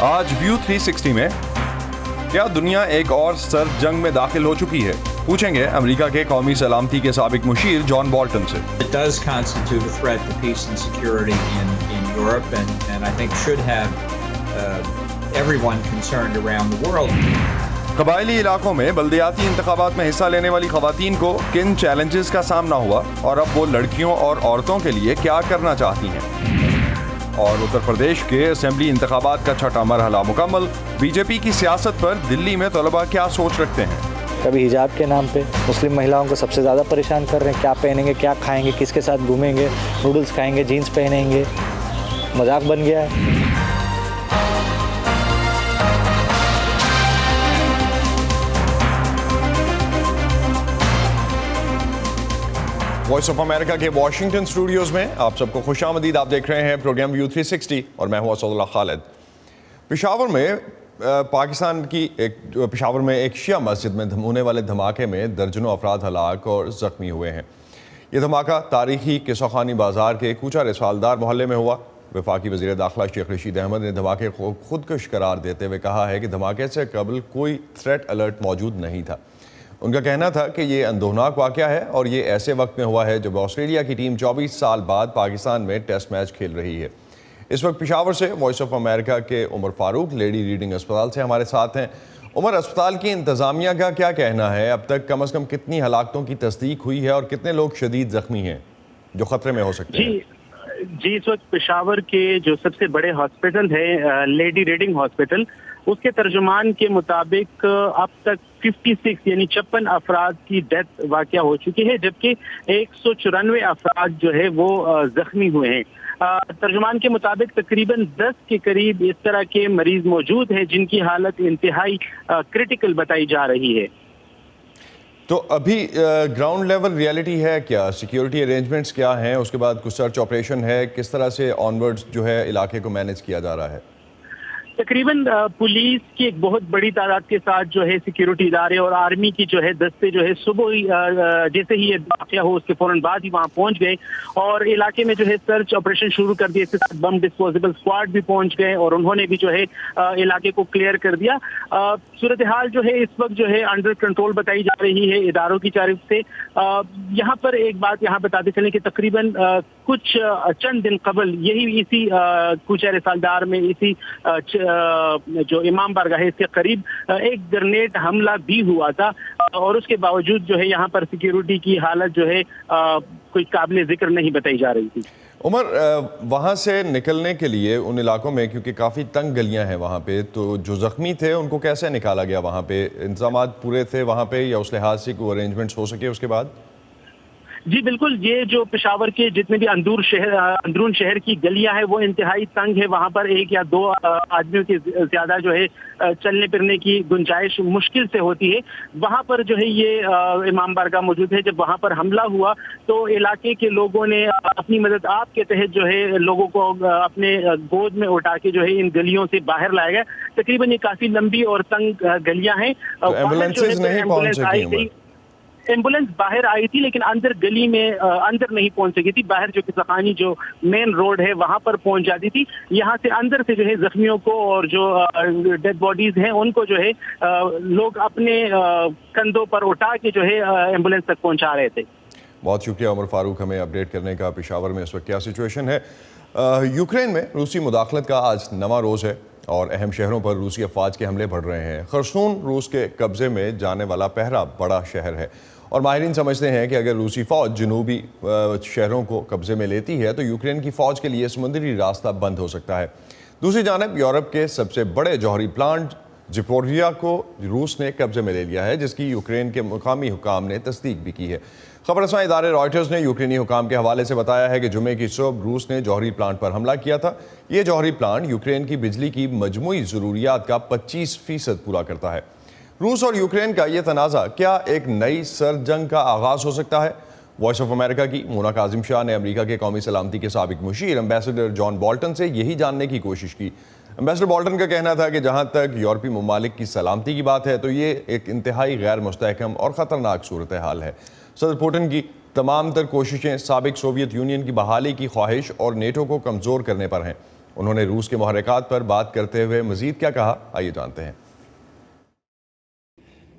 آج ویو 360 میں کیا دنیا ایک اور سرد جنگ میں داخل ہو چکی ہے؟ پوچھیں گے امریکہ کے قومی سلامتی کے سابق مشیر جان بالٹن سے۔ It does constitute a threat to peace and security in Europe and I think should have everyone concerned around the world. قبائلی علاقوں میں بلدیاتی انتخابات میں حصہ لینے والی خواتین کو کن چیلنجز کا سامنا ہوا اور اب وہ لڑکیوں اور عورتوں کے لیے کیا کرنا چاہتی ہیں؟ اور اتر پردیش کے اسمبلی انتخابات کا چھٹا مرحلہ مکمل، بی جے پی کی سیاست پر دلی میں طلباء کیا سوچ رکھتے ہیں؟ کبھی حجاب کے نام پہ مسلم مہیلاؤں کو سب سے زیادہ پریشان کر رہے ہیں، کیا پہنیں گے، کیا کھائیں گے، کس کے ساتھ گھومیں گے، نوڈلز کھائیں گے، جینس پہنیں گے، مذاق بن گیا ہے۔ وائس آف امریکہ کے واشنگٹن اسٹوڈیوز میں آپ سب کو خوش آمدید۔ آپ دیکھ رہے ہیں پروگرام ویو 360 اور میں ہوں اسد اللہ خالد۔ پشاور میں ایک شیعہ مسجد میں ہونے والے دھماکے میں درجنوں افراد ہلاک اور زخمی ہوئے ہیں۔ یہ دھماکہ تاریخی قصہ خانی بازار کے کوچہ رسالدار محلے میں ہوا۔ وفاقی وزیر داخلہ شیخ رشید احمد نے دھماکے کو خودکش قرار دیتے ہوئے کہا ہے کہ دھماکے سے قبل کوئی تھریٹ الرٹ موجود نہیں تھا۔ ان کا کہنا تھا کہ یہ اندوہناک واقعہ ہے اور یہ ایسے وقت میں ہوا ہے جب آسٹریلیا کی ٹیم 24 سال بعد پاکستان میں ٹیسٹ میچ کھیل رہی ہے۔ اس وقت پشاور سے وائس آف امریکہ کے عمر فاروق لیڈی ریڈنگ اسپتال سے ہمارے ساتھ ہیں۔ عمر، اسپتال کی انتظامیہ کا کیا کہنا ہے؟ اب تک کم از کم کتنی ہلاکتوں کی تصدیق ہوئی ہے اور کتنے لوگ شدید زخمی ہیں جو خطرے میں ہو سکتے ہیں؟ جی اس وقت پشاور کے جو سب سے بڑے ہاسپٹل ہے لیڈی ریڈنگ ہاسپٹل، اس کے ترجمان کے مطابق اب تک 56 یعنی 56 افراد کی ڈیتھ واقع ہو چکی ہے، جبکہ 194 افراد جو ہے وہ زخمی ہوئے ہیں۔ ترجمان کے مطابق تقریباً 10 کے قریب اس طرح کے مریض موجود ہیں جن کی حالت انتہائی کریٹیکل بتائی جا رہی ہے۔ تو ابھی گراؤنڈ لیول ریالٹی ہے کیا؟ سیکیورٹی ارینجمنٹس کیا ہیں؟ اس کے بعد کچھ سرچ آپریشن ہے، کس طرح سے آنورڈز جو ہے علاقے کو مینیج کیا جا رہا ہے؟ تقریباً پولیس کی ایک بہت بڑی تعداد کے ساتھ جو ہے سیکیورٹی ادارے اور آرمی کی جو ہے دستے جو ہے صبح جیسے ہی یہ واقعہ ہو اس کے فوراً بعد ہی وہاں پہنچ گئے اور علاقے میں جو ہے سرچ آپریشن شروع کر دیا۔ اس کے ساتھ بم ڈسپوزیبل اسکواڈ بھی پہنچ گئے اور انہوں نے بھی جو ہے علاقے کو کلیئر کر دیا۔ صورتحال جو ہے اس وقت جو ہے انڈر کنٹرول بتائی جا رہی ہے اداروں کی جانب سے۔ یہاں پر ایک بات یہاں بتاتے چلیں کہ تقریباً کچھ چند دن قبل یہی اسی کوچہ رسالدار میں اسی جو امام بارگاہ ہے اس کے قریب ایک گرنیڈ حملہ بھی ہوا تھا اور اس کے باوجود جو ہے یہاں پر سیکیورٹی کی حالت جو ہے کوئی قابل ذکر نہیں بتائی جا رہی تھی۔ عمر، وہاں سے نکلنے کے لیے ان علاقوں میں کیونکہ کافی تنگ گلیاں ہیں وہاں پہ، تو جو زخمی تھے ان کو کیسے نکالا گیا؟ وہاں پہ انتظامات پورے تھے وہاں پہ یا اس لحاظ سے کوئی ارینجمنٹس ہو سکے اس کے بعد؟ جی بالکل، یہ جو پشاور کے جتنے بھی اندرون شہر کی گلیاں ہیں وہ انتہائی تنگ ہے۔ وہاں پر ایک یا دو آدمیوں کے زیادہ جو ہے چلنے پھرنے کی گنجائش مشکل سے ہوتی ہے۔ وہاں پر جو ہے یہ امام بارگاہ موجود ہے۔ جب وہاں پر حملہ ہوا تو علاقے کے لوگوں نے اپنی مدد آپ کے تحت جو ہے لوگوں کو اپنے گود میں اٹھا کے جو ہے ان گلیوں سے باہر لایا گیا۔ تقریباً یہ کافی لمبی اور تنگ گلیاں ہیں۔ ایمبولینسز نہیں پہنچ سکی؟ ایمبولینس باہر آئی تھی لیکن اندر گلی میں اندر نہیں پہنچ سکی تھی۔ باہر جو قصخانی جو مین روڈ ہے وہاں پر پہنچ جاتی تھی۔ یہاں سے اندر سے جو ہے زخمیوں کو اور جو ڈیڈ باڈیز ہیں ان کو جو ہے لوگ اپنے کندھوں پر اٹھا کے جو ہے ایمبولینس تک پہنچا رہے تھے۔ بہت شکریہ عمر فاروق ہمیں اپڈیٹ کرنے کا۔ پشاور میں اس وقت کیا سچویشن ہے؟ یوکرین میں روسی مداخلت کا آج نواں روز ہے اور اہم شہروں پر روسی افواج کے حملے بڑھ رہے ہیں۔ خرسون روس کے قبضے میں جانے والا پہلا بڑا شہر ہے اور ماہرین سمجھتے ہیں کہ اگر روسی فوج جنوبی شہروں کو قبضے میں لیتی ہے تو یوکرین کی فوج کے لیے سمندری راستہ بند ہو سکتا ہے۔ دوسری جانب یورپ کے سب سے بڑے جوہری پلانٹ زپوریژیا کو روس نے قبضے میں لے لیا ہے، جس کی یوکرین کے مقامی حکام نے تصدیق بھی کی ہے۔ خبر رساں ادارے رائٹرز نے یوکرینی حکام کے حوالے سے بتایا ہے کہ جمعے کی صبح روس نے جوہری پلانٹ پر حملہ کیا تھا۔ یہ جوہری پلانٹ یوکرین کی بجلی کی مجموعی ضروریات کا 25% پورا کرتا ہے۔ روس اور یوکرین کا یہ تنازع کیا ایک نئی سرد جنگ کا آغاز ہو سکتا ہے؟ وائس آف امریکہ کی مونا کاظم شاہ نے امریکہ کے قومی سلامتی کے سابق مشیر ایمبیسڈر جان بالٹن سے یہی جاننے کی کوشش کی۔ ایمبیسڈر بالٹن کا کہنا تھا کہ جہاں تک یورپی ممالک کی سلامتی کی بات ہے تو یہ ایک انتہائی غیر مستحکم اور خطرناک صورتحال ہے۔ صدر پوٹن کی تمام تر کوششیں سابق سوویت یونین کی بحالی کی خواہش اور نیٹو کو کمزور کرنے پر ہیں۔ انہوں نے روس کے محرکات پر بات کرتے ہوئے مزید کیا کہا، آئیے جانتے ہیں۔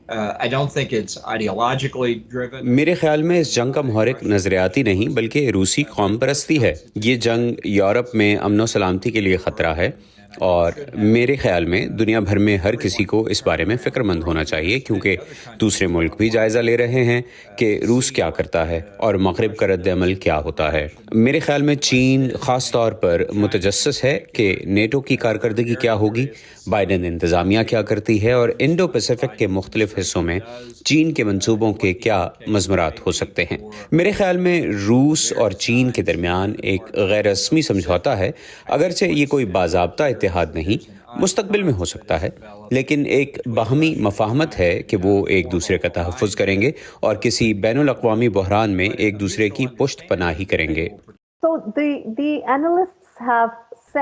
I don't think it's ideologically driven. میرے خیال میں اس جنگ کا محرک نظریاتی نہیں بلکہ روسی قوم پرستی ہے۔ یہ جنگ یورپ میں امن و سلامتی کے لیے خطرہ ہے، اور میرے خیال میں دنیا بھر میں ہر کسی کو اس بارے میں فکر مند ہونا چاہیے، کیونکہ دوسرے ملک بھی جائزہ لے رہے ہیں کہ روس کیا کرتا ہے اور مغرب کا رد عمل کیا ہوتا ہے۔ میرے خیال میں چین خاص طور پر متجسس ہے کہ نیٹو کی کارکردگی کیا ہوگی، بائیڈن انتظامیہ کیا کرتی ہے، اور انڈو پیسیفک کے مختلف حصوں میں چین کے منصوبوں کے کیا مضمرات ہو سکتے ہیں۔ میرے خیال میں روس اور چین کے درمیان ایک غیر رسمی سمجھوتا ہے، اگرچہ یہ کوئی باضابطہ اتحاد نہیں، مستقبل میں ہو سکتا ہے، لیکن ایک باہمی مفاہمت ہے کہ وہ ایک دوسرے کا تحفظ کریں گے اور کسی بین الاقوامی بحران میں ایک دوسرے کی پشت پناہی کریں گے۔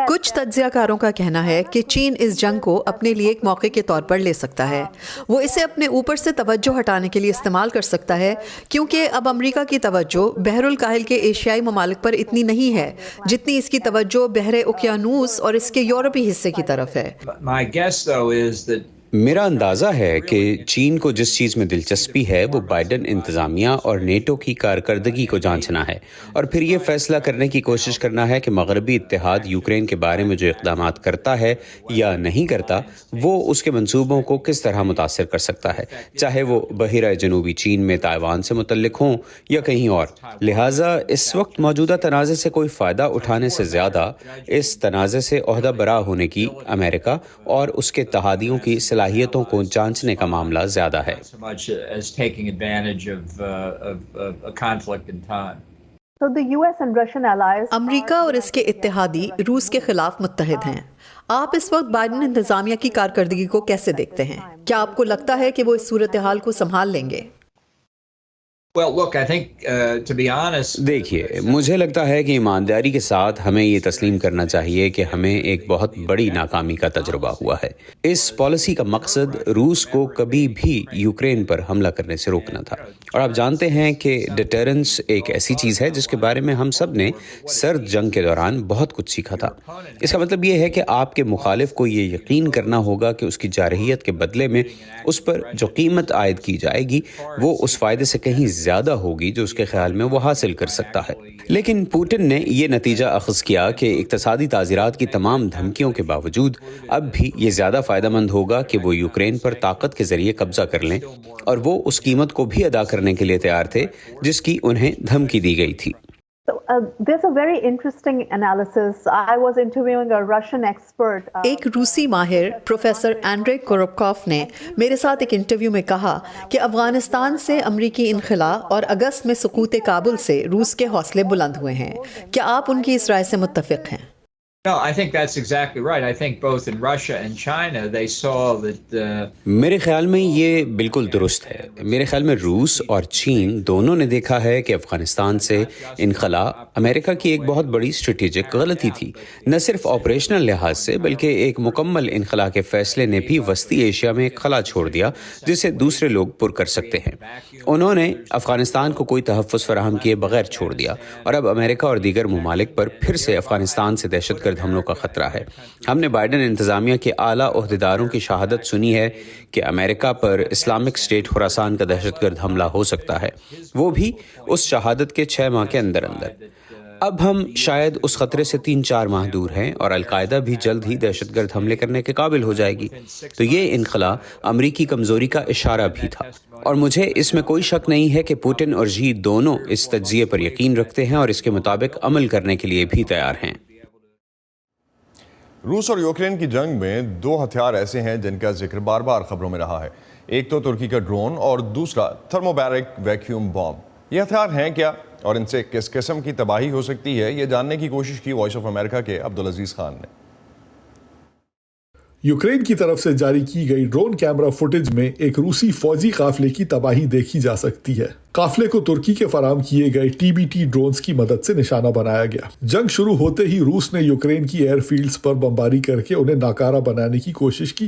کچھ تجزیہ کاروں کا کہنا ہے کہ چین اس جنگ کو اپنے لیے ایک موقع کے طور پر لے سکتا ہے۔ وہ اسے اپنے اوپر سے توجہ ہٹانے کے لیے استعمال کر سکتا ہے، کیونکہ اب امریکہ کی توجہ بحر الکاہل کے ایشیائی ممالک پر اتنی نہیں ہے جتنی اس کی توجہ بحر اوقیانوس اور اس کے یورپی حصے کی طرف ہے۔ My guess, though, is that میرا اندازہ ہے کہ چین کو جس چیز میں دلچسپی ہے وہ بائیڈن انتظامیہ اور نیٹو کی کارکردگی کو جانچنا ہے، اور پھر یہ فیصلہ کرنے کی کوشش کرنا ہے کہ مغربی اتحاد یوکرین کے بارے میں جو اقدامات کرتا ہے یا نہیں کرتا وہ اس کے منصوبوں کو کس طرح متاثر کر سکتا ہے، چاہے وہ بحیرہ جنوبی چین میں تائیوان سے متعلق ہوں یا کہیں اور۔ لہٰذا اس وقت موجودہ تنازع سے کوئی فائدہ اٹھانے سے زیادہ اس تنازع سے عہدہ برا ہونے کی امریکہ اور اس کے اتحادیوں کی صلاحیتوں کو جانچنے کا معاملہ زیادہ ہے۔ so much as taking advantage of a conflict in time. امریکہ اور اس کے اتحادی روس کے خلاف متحد ہیں۔ آپ اس وقت بائیڈن انتظامیہ کی کارکردگی کو کیسے دیکھتے ہیں؟ کیا آپ کو لگتا ہے کہ وہ اس صورتحال کو سنبھال لیں گے؟ Well, look, I think, to be honest, دیکھیے، مجھے لگتا ہے کہ ایمانداری کے ساتھ ہمیں یہ تسلیم کرنا چاہیے کہ ہمیں ایک بہت بڑی ناکامی کا تجربہ ہوا ہے۔ اس پالیسی کا مقصد روس کو کبھی بھی یوکرین پر حملہ کرنے سے روکنا تھا، اور آپ جانتے ہیں کہ ڈیٹرنس ایک ایسی چیز ہے جس کے بارے میں ہم سب نے سرد جنگ کے دوران بہت کچھ سیکھا تھا۔ اس کا مطلب یہ ہے کہ آپ کے مخالف کو یہ یقین کرنا ہوگا کہ اس کی جارحیت کے بدلے میں اس پر جو قیمت عائد کی جائے گی وہ اس فائدے سے کہیں زیادہ ہوگی جو اس کے خیال میں وہ حاصل کر سکتا ہے۔ لیکن پوٹن نے یہ نتیجہ اخذ کیا کہ اقتصادی تعزیرات کی تمام دھمکیوں کے باوجود اب بھی یہ زیادہ فائدہ مند ہوگا کہ وہ یوکرین پر طاقت کے ذریعے قبضہ کر لیں، اور وہ اس قیمت کو بھی ادا کرنے کے لیے تیار تھے جس کی انہیں دھمکی دی گئی تھی۔ There's a very interesting analysis. I was interviewing a Russian expert. ایک روسی ماہر پروفیسر اینڈرے کوروپکوف نے میرے ساتھ ایک انٹرویو میں کہا کہ افغانستان سے امریکی انخلاء اور اگست میں سقوط کابل سے روس کے حوصلے بلند ہوئے ہیں۔ کیا آپ ان کی اس رائے سے متفق ہیں؟ no, I think that's exactly right. I think both in Russia and China, they saw that میرے خیال میں یہ بالکل درست ہے۔ میرے خیال میں روس اور چین دونوں نے دیکھا ہے کہ افغانستان سے انخلاء امریکہ کی ایک بہت بڑی اسٹریٹجک غلطی تھی، نہ صرف آپریشنل لحاظ سے بلکہ ایک مکمل انخلاء کے فیصلے نے بھی وسطی ایشیا میں ایک خلا چھوڑ دیا جسے دوسرے لوگ پر کر سکتے ہیں۔ انہوں نے افغانستان کو کوئی تحفظ فراہم کیے بغیر چھوڑ دیا، اور اب امریکہ اور دیگر ممالک پر پھر سے افغانستان سے دہشت گرد حملوں کا خطرہ ہے۔ ہم نے بائیڈن انتظامیہ کے اعلیٰ عہدیداروں کی شہادت سنی ہے کہ امریکہ پر اسلامک اسٹیٹ خراسان کا دہشت گرد حملہ ہو سکتا ہے، وہ بھی اس شہادت کے 6 ماہ کے اندر اندر۔ اب ہم شاید اس خطرے سے 3-4 ماہ دور ہیں، اور القاعدہ بھی جلد ہی دہشت گرد حملے کرنے کے قابل ہو جائے گی۔ تو یہ انخلاء امریکی کمزوری کا اشارہ بھی تھا، اور مجھے اس میں کوئی شک نہیں ہے کہ پوٹن اور جی دونوں اس تجزیے پر یقین رکھتے ہیں اور اس کے مطابق عمل کرنے کے لیے بھی تیار ہیں۔ روس اور یوکرین کی جنگ میں 2 ہتھیار ایسے ہیں جن کا ذکر بار بار خبروں میں رہا ہے۔ ایک تو ترکی کا ڈرون اور دوسرا تھرموبیرک ویکیوم بام۔ یہ ہتھیار ہیں کیا اور ان سے کس قسم کی تباہی ہو سکتی ہے، یہ جاننے کی کوشش کی وائس آف امریکہ کے عبدالعزیز خان نے۔ یوکرین کی طرف سے جاری کی گئی ڈرون کیمرہ فوٹیج میں ایک روسی فوجی قافلے کی تباہی دیکھی جا سکتی ہے۔ قافلے کو ترکی کے فراہم کیے گئے TBT ڈرونز کی مدد سے نشانہ بنایا گیا۔ جنگ شروع ہوتے ہی روس نے یوکرین کی ایئر فیلڈز پر بمباری کر کے انہیں ناکارہ بنانے کی کوشش کی،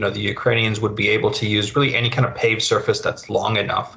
The Ukrainians would be able to use really any kind of paved surface that's long enough.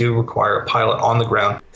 do require a pilot on the ground.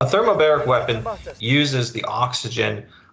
A thermobaric weapon uses the oxygen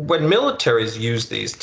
when militaries use these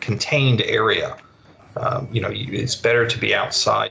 contained area. It's better to be outside.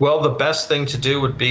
The best thing to do would be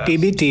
TBT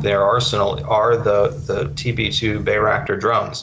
Their arsenal are the TB2 Bayraktar drones.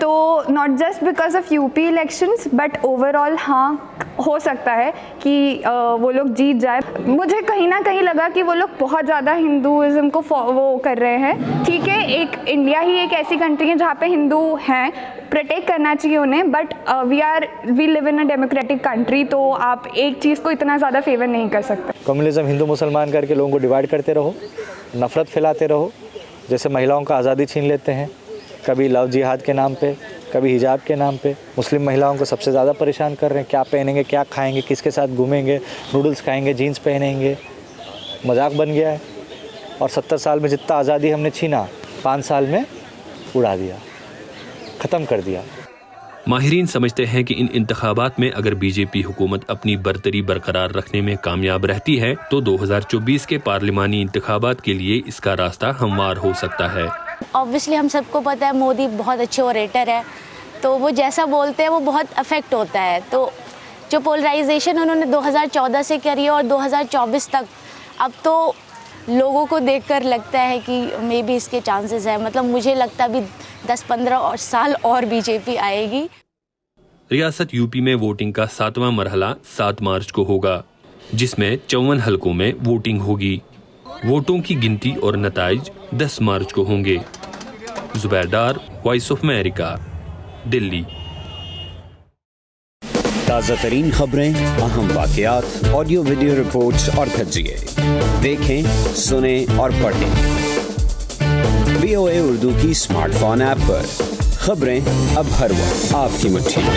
تو not just because of U P elections but over all ہاں ہو سکتا ہے کہ وہ لوگ جیت جائے. مجھے کہیں نہ کہیں لگا کہ وہ لوگ بہت زیادہ ہندوازم کو وہ کر رہے ہیں. ٹھیک ہے, ایک انڈیا ہی ایک ایسی کنٹری ہے جہاں پہ ہندو ہیں, پروٹیکٹ کرنا چاہیے انہیں, but we live in a democratic country, تو آپ ایک چیز کو اتنا زیادہ فیور نہیں کر سکتے. کمیونزم ہندو مسلمان کر کے لوگوں کو ڈیوائڈ کرتے رہو, نفرت پھیلاتے رہو, جیسے مہیلاؤں کا آزادی چھین لیتے ہیں, کبھی لو جہاد کے نام پہ, کبھی حجاب کے نام پہ. مسلم مہیلاؤں کو سب سے زیادہ پریشان کر رہے ہیں, کیا پہنیں گے, کیا کھائیں گے, کس کے ساتھ گھومیں گے, نوڈلس کھائیں گے, جینس پہنیں گے. مذاق بن گیا ہے. اور 70 سال میں جتنا آزادی ہم نے چھینا 5 سال میں اڑا دیا, ختم کر دیا. ماہرین سمجھتے ہیں کہ ان انتخابات میں اگر بی جے پی حکومت اپنی برتری برقرار رکھنے میں کامیاب رہتی ہے تو 2024 کے پارلیمانی انتخابات کے لیے اس کا راستہ ہموار ہو سکتا ہے. اوبویسلی ہم سب کو پتہ ہے مودی بہت اچھے اوریٹر ہے, تو وہ جیسا بولتے ہیں وہ بہت افیکٹ ہوتا ہے. تو جو پولرائزیشن انہوں نے 2014 سے کری ہے اور 2024 تک, اب تو لوگوں کو دیکھ کر لگتا ہے کہ مے بی اس کے چانسز ہیں. مطلب مجھے لگتا ہے ابھی 10-15 سال اور بی جے پی آئے گی. ریاست یو پی میں ووٹنگ کا 7واں مرحلہ 7 مارچ کو ہوگا, جس میں 54 حلقوں میں ووٹنگ ہوگی. ووٹوں کی گنتی اور نتائج 10 مارچ کو ہوں گے. زبیر ڈار, وائس آف امریکہ, دلی. تازہ ترین خبریں, اہم واقعات, آڈیو ویڈیو رپورٹس اور تجزیے دیکھیں, سنیں اور پڑھیں VOA اردو کی اسمارٹ فون ایپ پر. خبریں اب ہر وقت آپ کی مٹھی میں.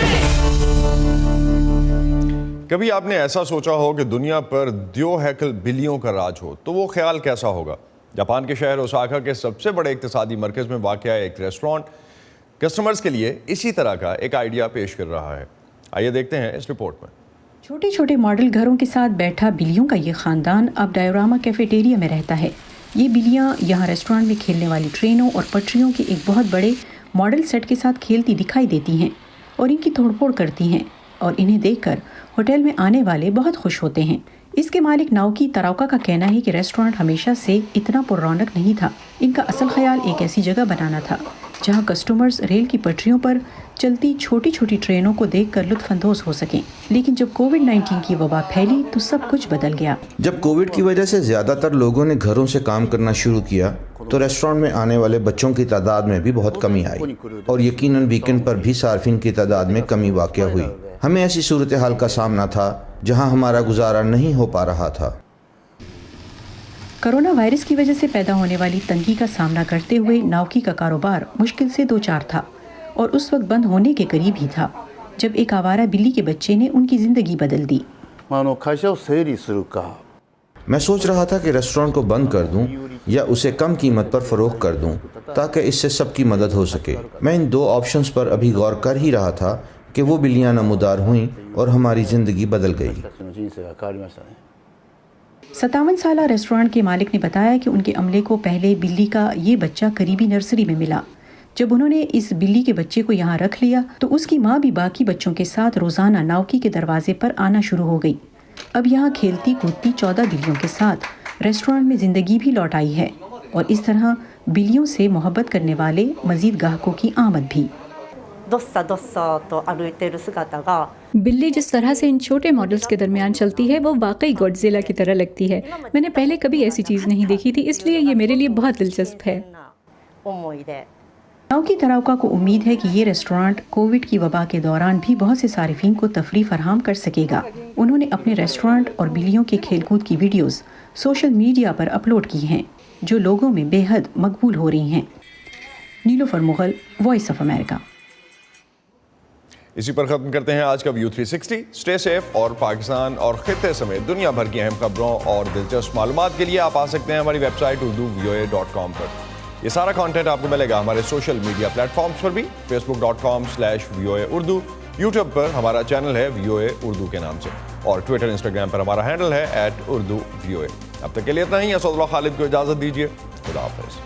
کبھی آپ نے ایسا سوچا ہو کہ دنیا پر دیو ہیکل بلیوں کا راج ہو, تو وہ خیال کیسا ہوگا؟ جاپان کے شہر اوساکا کے سب سے بڑے اقتصادی مرکز میں واقع ایک ریسٹورانٹ کسٹمرز کے لیے اسی طرح کا ایک آئیڈیا پیش کر رہا ہے. آئیے دیکھتے ہیں اس رپورٹ میں. چھوٹے چھوٹے ماڈل گھروں کے ساتھ بیٹھا بلیوں کا یہ خاندان اب ڈائیوراما کیفیٹیریا میں رہتا ہے. یہ بلیاں یہاں ریسٹورانٹ میں کھیلنے والی ٹرینوں اور پٹریوں کے ایک بہت بڑے ماڈل سیٹ کے ساتھ کھیلتی دکھائی دیتی ہیں اور ان کی توڑ پھوڑ کرتی ہیں, اور انہیں دیکھ کر ہوٹل میں آنے والے بہت خوش ہوتے ہیں. اس کے مالک ناوکی تراوکا کا کہنا ہے کہ ریسٹورانٹ ہمیشہ سے اتنا پر رونق نہیں تھا. ان کا اصل خیال ایک ایسی جگہ بنانا تھا جہاں کسٹمرز ریل کی پٹریوں پر چلتی چھوٹی چھوٹی ٹرینوں کو دیکھ کر لطف اندوز ہو سکیں. لیکن جب کووڈ-19 کی وبا پھیلی تو سب کچھ بدل گیا. جب کووڈ کی وجہ سے زیادہ تر لوگوں نے گھروں سے کام کرنا شروع کیا تو ریسٹورانٹ میں آنے والے بچوں کی تعداد میں بھی بہت کمی آئی, اور یقیناً ویکنڈ پر بھی صارفین کی تعداد میں کمی واقع ہوئی. ہمیں ایسی صورتحال کا سامنا تھا جہاں ہمارا گزارا نہیں ہو پا رہا تھا. کرونا وائرس کی وجہ سے پیدا ہونے والی تنگی کا سامنا کرتے ہوئے ناوکی کا کاروبار مشکل سے 2-4 تھا, اور اس وقت بند ہونے کے قریب ہی تھا جب ایک آوارہ بلی کے بچے نے ان کی زندگی بدل دی. میں سوچ رہا تھا کہ ریسٹورانٹ کو بند کر دوں یا اسے کم قیمت پر فروخت کر دوں تاکہ اس سے سب کی مدد ہو سکے. میں ان 2 آپشنز پر ابھی غور کر ہی رہا تھا کہ وہ بلیاں نمودار ہوئیں اور ہماری زندگی بدل گئی. 57 سالہ ریسٹورانٹ کے مالک نے بتایا کہ ان کے عملے کو پہلے بلی کا یہ بچہ قریبی نرسری میں ملا. جب انہوں نے اس بلی کے بچے کو یہاں رکھ لیا تو اس کی ماں بھی باقی بچوں کے ساتھ روزانہ ناوکی کے دروازے پر آنا شروع ہو گئی. اب یہاں کھیلتی کودتی 14 بلیوں کے ساتھ ریسٹورانٹ میں زندگی بھی لوٹ آئی ہے, اور اس طرح بلیوں سے محبت کرنے والے مزید گاہکوں کی آمد بھی. بلی جس طرح سے ان چھوٹے ماڈلز کے درمیان چلتی ہے وہ واقعی گوڈزیلا کی طرح لگتی ہے. میں نے پہلے کبھی ایسی چیز نہیں دیکھی تھی, اس لیے یہ میرے لیے بہت دلچسپ ہے. ناوکی تراوکا کو امید ہے کہ یہ ریسٹورانٹ کووڈ کی وبا کے دوران بھی بہت سے صارفین کو تفریح فراہم کر سکے گا. انہوں نے اپنے ریسٹورانٹ اور بلیوں کے کھیل کود کی ویڈیوز سوشل میڈیا پر اپلوڈ کی ہیں جو لوگوں میں بے حد مقبول ہو رہی ہیں. نیلوفر مغل, وائس آف امریکہ. اسی پر ختم کرتے ہیں آج کا ویو 360. اسٹے سیف, اور پاکستان اور خطے سمیت دنیا بھر کی اہم خبروں اور دلچسپ معلومات کے لیے آپ آ سکتے ہیں ہماری ویب سائٹ urduvoa.com پر. یہ سارا کانٹینٹ آپ کو ملے گا ہمارے سوشل میڈیا پلیٹ فارمز پر بھی, facebook.com/VOA Urdu, یوٹیوب پر ہمارا چینل ہے VOA اردو کے نام سے, اور ٹویٹر انسٹاگرام پر ہمارا ہینڈل ہے @urduvoa. اب تک کے لیے اتنا ہی. اسد اللہ خالد کو اجازت دیجیے. خدا حافظ.